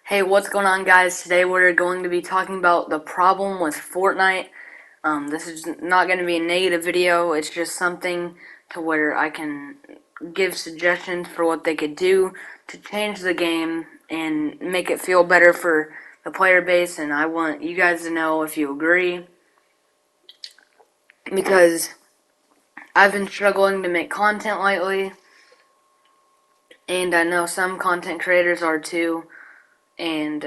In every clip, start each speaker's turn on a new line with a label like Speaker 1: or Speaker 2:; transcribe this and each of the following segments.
Speaker 1: Hey, what's going on, guys? Today we're going to be talking about the problem with Fortnite. This is not going to be a negative video. It's just something to where I can give suggestions for what they could do to change the game and make it feel better for the player base. And I want you guys to know if you agree, because I've been struggling to make content lately, and I know some content creators are too. And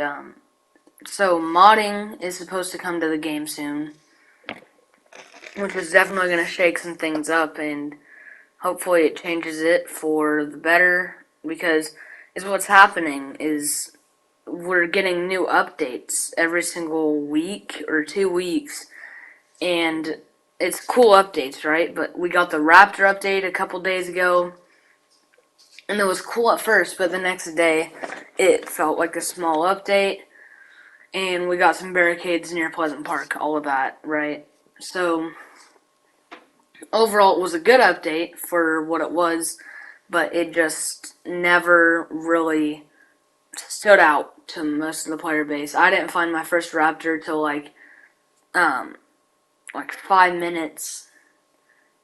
Speaker 1: so modding is supposed to come to the game soon, which is definitely going to shake some things up, and hopefully it changes it for the better, because is what's happening is we're getting new updates every single week or 2 weeks, and it's cool updates, right? But we got the Raptor update a couple days ago, and it was cool at first, but the next day it felt like a small update, and we got some barricades near Pleasant Park, all of that, right? So overall, it was a good update for what it was, but it just never really stood out to most of the player base. I didn't find my first Raptor till um, like 5 minutes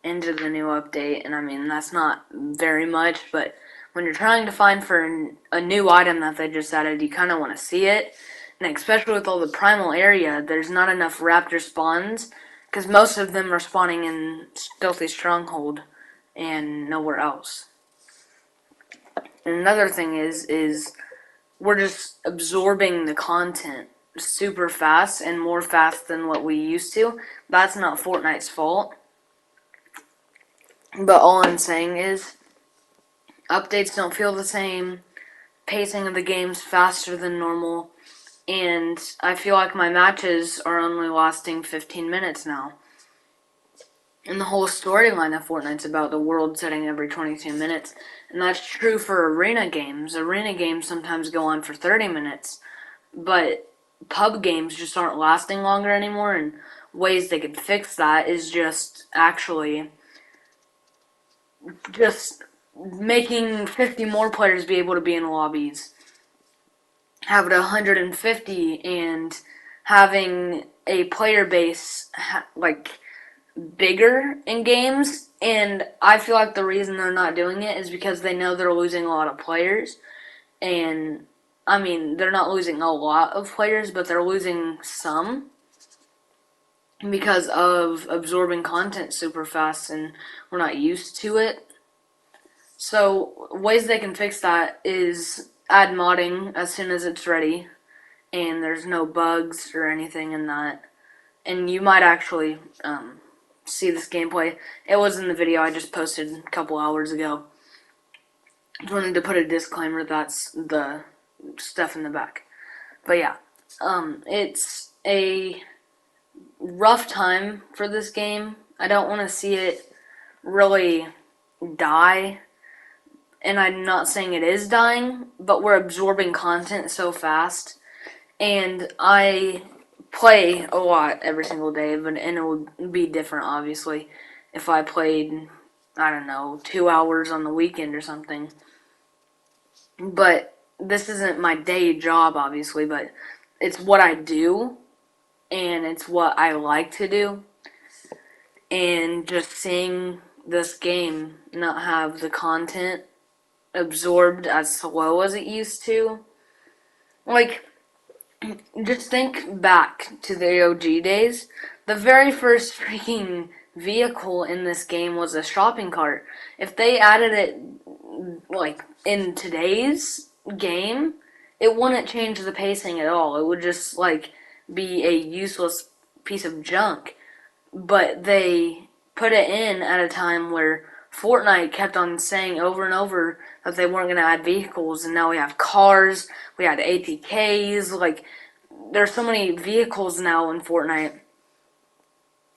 Speaker 1: into the new update, and I mean that's not very much, but when you're trying to find for a new item that they just added, you kind of want to see it, and especially with all the primal area, there's not enough Raptor spawns, because most of them are spawning in Stealthy Stronghold and nowhere else. And another thing is we're just absorbing the content super fast and more fast than what we used to. That's not Fortnite's fault. But all I'm saying is updates don't feel the same. Pacing of the game's faster than normal. And I feel like my matches are only lasting 15 minutes now. And the whole storyline of Fortnite's about the world setting every 22 minutes. And that's true for arena games. Arena games sometimes go on for 30 minutes. But pub games just aren't lasting longer anymore. And ways they could fix that is just actually just making 50 more players be able to be in lobbies. Have it 150 and having a player base like bigger in games, and I feel like the reason they're not doing it is because they know they're losing a lot of players, and I mean, they're not losing a lot of players, but they're losing some because of absorbing content super fast, and we're not used to it. So, ways they can fix that is add modding as soon as it's ready, and there's no bugs or anything in that. And you might actually see this gameplay. It was in the video I just posted a couple hours ago. Just wanted to put a disclaimer that's the stuff in the back. But yeah, it's a rough time for this game. I don't want to see it really die. And I'm not saying it is dying, but we're absorbing content so fast. And I play a lot every single day, and it would be different, obviously, if I played, I don't know, 2 hours on the weekend or something. But this isn't my day job, obviously, but it's what I do, and it's what I like to do. And just seeing this game not have the content absorbed as slow as it used to, like, just think back to the OG days. The very first freaking vehicle in this game was a shopping cart. If they added it, like, in today's game, it wouldn't change the pacing at all. It would just, like, be a useless piece of junk. But they put it in at a time where Fortnite kept on saying over and over that they weren't going to add vehicles, and now we have cars, we had ATKs, like, there's so many vehicles now in Fortnite.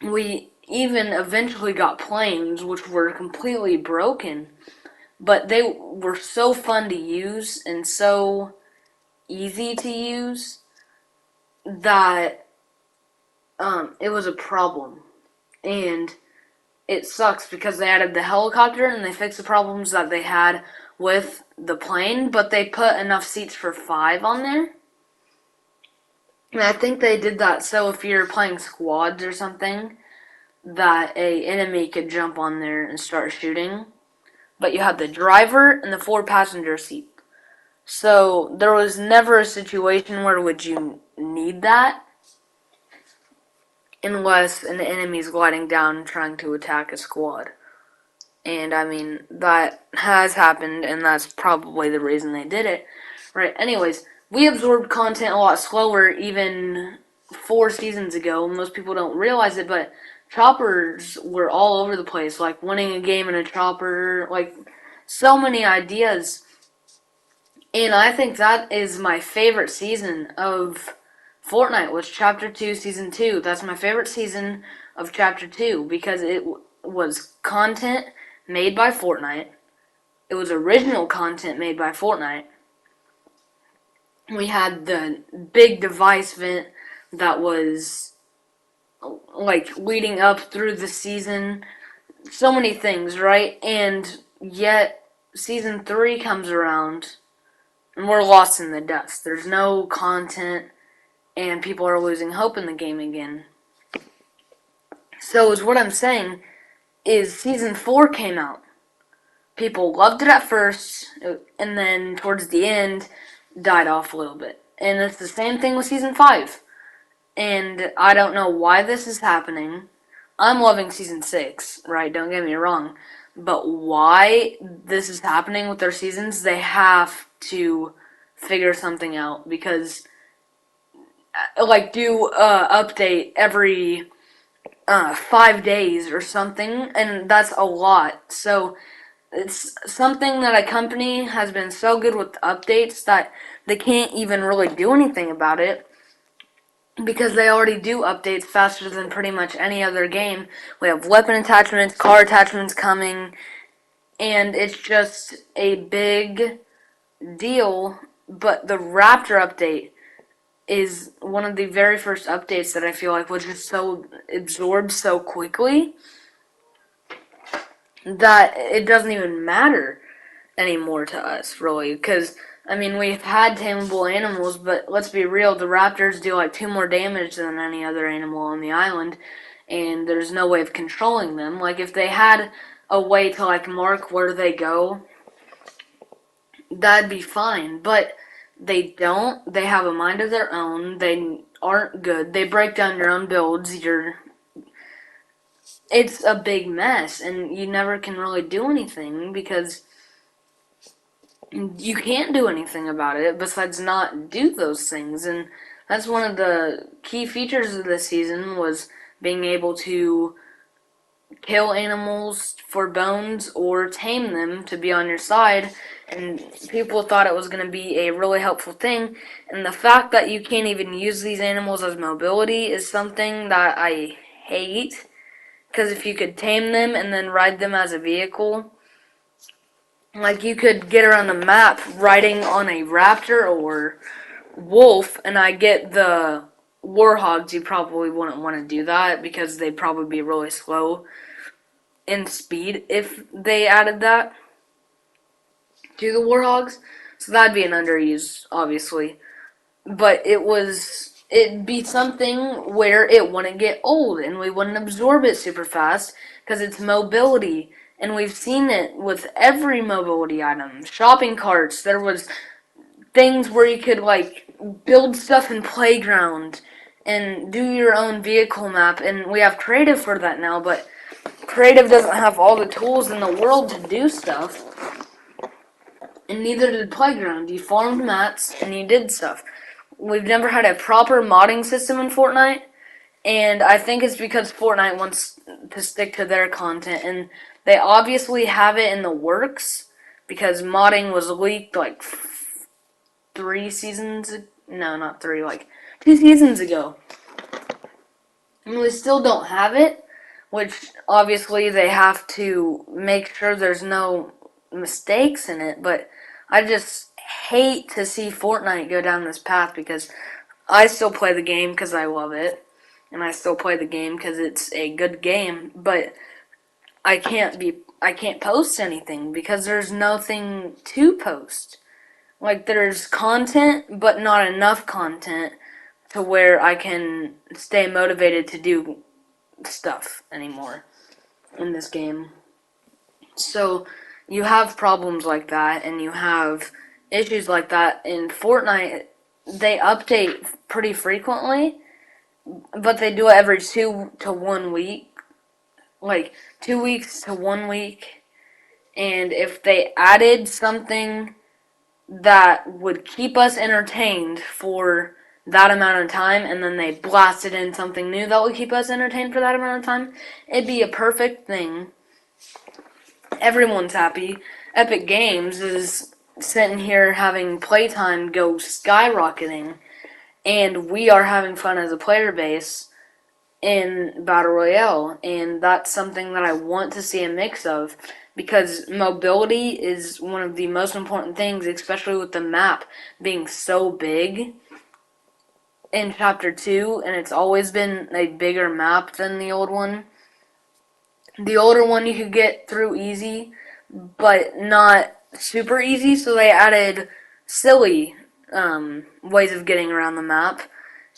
Speaker 1: We even eventually got planes, which were completely broken, but they were so fun to use and so easy to use that it was a problem. And it sucks because they added the helicopter and they fixed the problems that they had with the plane, but they put enough seats for 5 on there. And I think they did that so if you're playing squads or something, that a enemy could jump on there and start shooting. But you have the driver and the 4 passenger seat. So there was never a situation where would you need that unless an enemy's gliding down trying to attack a squad. And I mean, that has happened, and that's probably the reason they did it. Right, anyways, we absorbed content a lot slower even 4 seasons ago. Most people don't realize it, but choppers were all over the place, like winning a game in a chopper, like so many ideas. And I think that is my favorite season of Fortnite was Chapter 2, Season 2. That's my favorite season of Chapter 2 because it was content made by Fortnite. It was original content made by Fortnite. We had the big device vent that was like leading up through the season. So many things, right? And yet Season 3 comes around and we're lost in the dust. There's no content and people are losing hope in the game again. So is what I'm saying is Season 4 came out. People loved it at first, and then towards the end, died off a little bit. And it's the same thing with Season 5. And I don't know why this is happening. I'm loving Season 6, right? Don't get me wrong. But why this is happening with their seasons, they have to figure something out. Because, like, do update every 5 days or something, and that's a lot. So it's something that a company has been so good with updates that they can't even really do anything about it because they already do updates faster than pretty much any other game. We have weapon attachments, car attachments coming, and it's just a big deal. But the Raptor update is one of the very first updates that I feel like was just so absorbed so quickly that it doesn't even matter anymore to us, really. Because, I mean, we've had tameable animals, but let's be real, the raptors do like 2 more damage than any other animal on the island, and there's no way of controlling them. Like, if they had a way to, like, mark where they go, that'd be fine. But they don't. They have a mind of their own. They aren't good. They break down your own builds. It's a big mess, and you never can really do anything because you can't do anything about it besides not do those things. And that's one of the key features of this season was being able to kill animals for bones or tame them to be on your side. And people thought it was going to be a really helpful thing. And the fact that you can't even use these animals as mobility is something that I hate. Because if you could tame them and then ride them as a vehicle, like you could get around the map riding on a raptor or wolf, and I get the warhogs, you probably wouldn't want to do that because they'd probably be really slow in speed if they added that to the warhogs. So that'd be an underuse, obviously. But it'd be something where it wouldn't get old and we wouldn't absorb it super fast because it's mobility. And we've seen it with every mobility item. Shopping carts, there was things where you could like build stuff in Playground and do your own vehicle map, and we have creative for that now, but creative doesn't have all the tools in the world to do stuff, and neither did Playground. You farmed mats and you did stuff. We've never had a proper modding system in Fortnite, and I think it's because Fortnite wants to stick to their content, and they obviously have it in the works because modding was leaked like 3 seasons. No, not three, like 2 seasons ago. And we still don't have it, which obviously they have to make sure there's no mistakes in it, but I just hate to see Fortnite go down this path because I still play the game because I love it, and I still play the game because it's a good game, but I can't post anything because there's nothing to post. Like, there's content, but not enough content to where I can stay motivated to do stuff anymore in this game. So you have problems like that, and you have issues like that in Fortnite. They update pretty frequently, but they do it every 2 to 1 week, like 2 weeks to 1 week. And if they added something that would keep us entertained for that amount of time, and then they blasted in something new that would keep us entertained for that amount of time, it'd be a perfect thing. Everyone's happy. Epic Games is sitting here having playtime go skyrocketing, and we are having fun as a player base in Battle Royale, and that's something that I want to see a mix of, because mobility is one of the most important things, especially with the map being so big in Chapter 2, and it's always been a bigger map than the old one. The older one you could get through easy, but not super easy, so they added silly ways of getting around the map.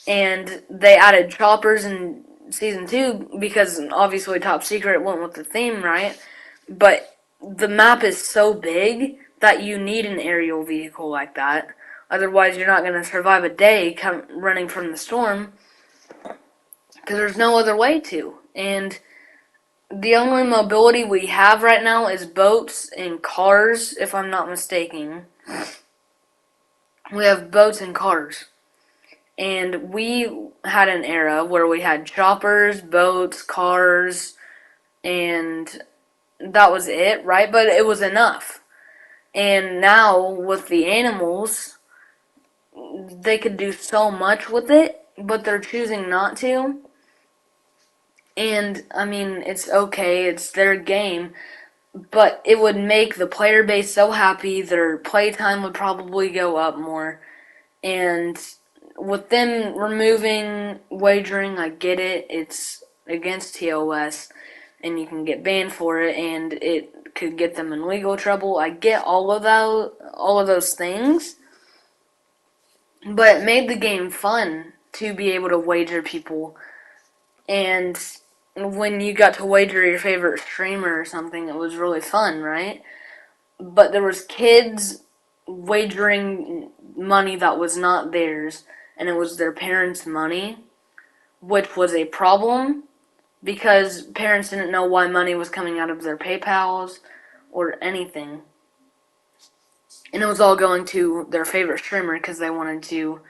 Speaker 1: And they added choppers in Season 2 because obviously Top Secret went with the theme, right? But the map is so big that you need an aerial vehicle like that. Otherwise, you're not going to survive a day running from the storm, because there's no other way to. And the only mobility we have right now is boats and cars, if I'm not mistaken. We have boats and cars. And we had an era where we had choppers, boats, cars, and that was it, right? But it was enough. And now, with the animals, they could do so much with it, but they're choosing not to. And, I mean, it's okay, it's their game, but it would make the player base so happy, their playtime would probably go up more. And with them removing wagering, I get it. It's against TOS, and you can get banned for it, and it could get them in legal trouble. I get all of those things, but it made the game fun to be able to wager people. And when you got to wager your favorite streamer or something, it was really fun, right? But there was kids wagering money that was not theirs, and it was their parents' money, which was a problem because parents didn't know why money was coming out of their PayPals or anything. And it was all going to their favorite streamer because they wanted to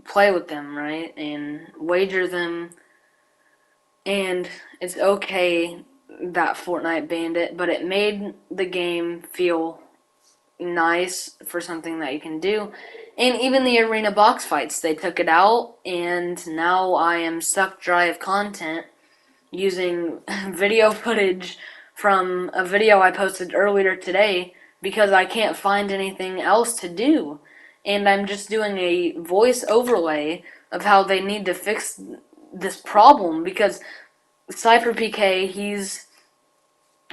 Speaker 1: play with them, right? And wager them. And it's okay that Fortnite banned it, but it made the game feel nice for something that you can do. And even the arena box fights, they took it out, and now I am sucked dry of content using video footage from a video I posted earlier today because I can't find anything else to do. And I'm just doing a voice overlay of how they need to fix this problem, because Cypher PK, he's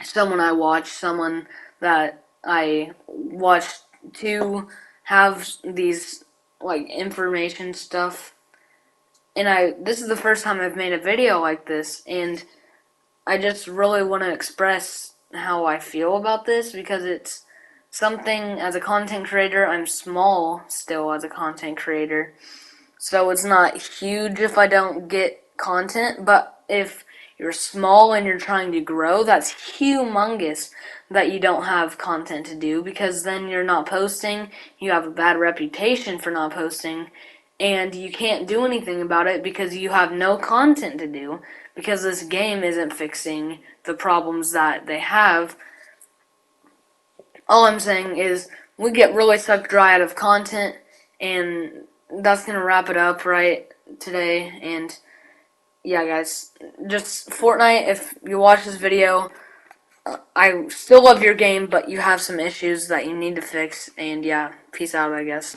Speaker 1: someone I watch, someone that I watch to have these like information stuff. And this is the first time I've made a video like this, and I just really want to express how I feel about this, because it's something, as a content creator, I'm small still as a content creator. So it's not huge if I don't get content, but if you're small and you're trying to grow, that's humongous that you don't have content to do, because then you're not posting, you have a bad reputation for not posting, and you can't do anything about it because you have no content to do, because this game isn't fixing the problems that they have. All I'm saying is we get really sucked dry out of content, and that's going to wrap it up right today. And yeah, guys, just Fortnite, if you watch this video, I still love your game, but you have some issues that you need to fix. And yeah, peace out, I guess.